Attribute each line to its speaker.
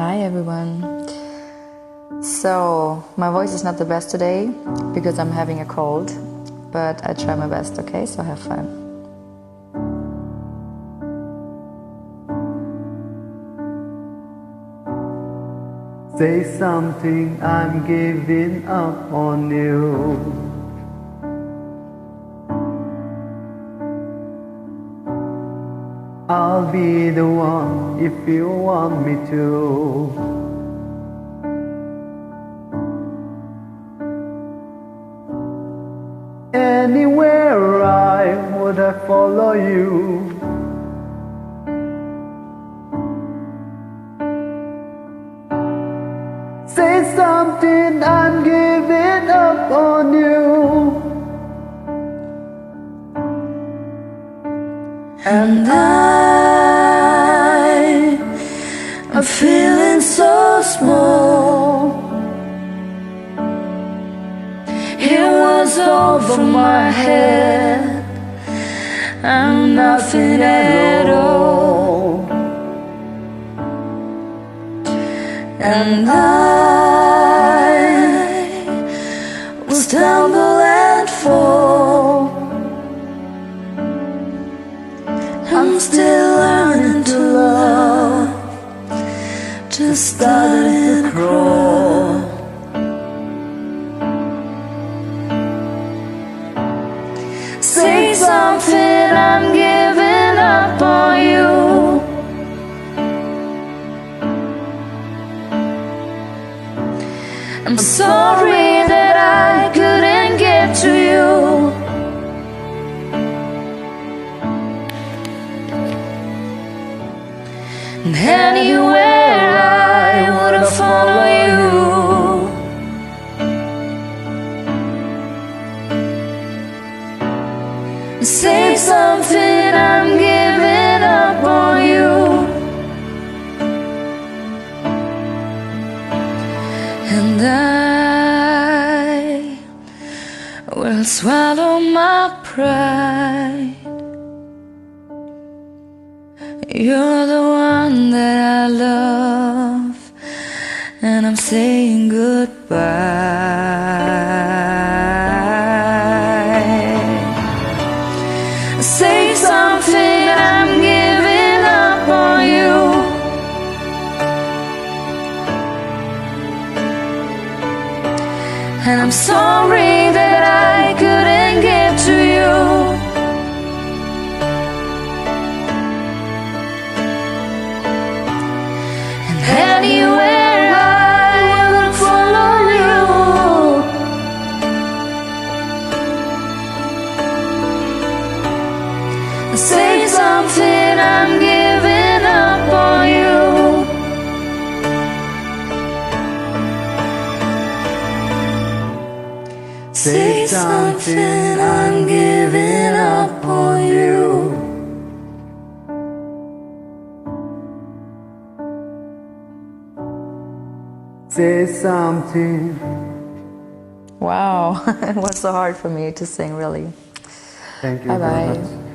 Speaker 1: Hi everyone. So my voice is not the best today because I'm having a cold, but I try my best, okay? So have fun.
Speaker 2: Say something, I'm giving up on you. I'll be the one if you want me to. Anywhere I would follow you. Say something, I'm giving up on you.
Speaker 3: And I'm feeling so small. It was over my head. I'm nothing at all. And I will stumble and fall. I'm still learning to love, just starting to crawl. Say something, I'm giving up on you. I'm sorry that I couldn't get to you. And anywhere I would follow you. Say something, I'm giving up on you. And I will swallow my pride. You're the one that I love, and I'm saying goodbye. Say something, I'm giving up on you. And I'm sorry that I couldn't get to you. Anywhere I will follow you. Say something, I'm giving up on you. Say something, I'm giving up on you.
Speaker 2: Say something.
Speaker 1: Wow, it was so hard for me to sing, really.
Speaker 2: Thank you
Speaker 1: Bye
Speaker 2: very
Speaker 1: bye.
Speaker 2: much.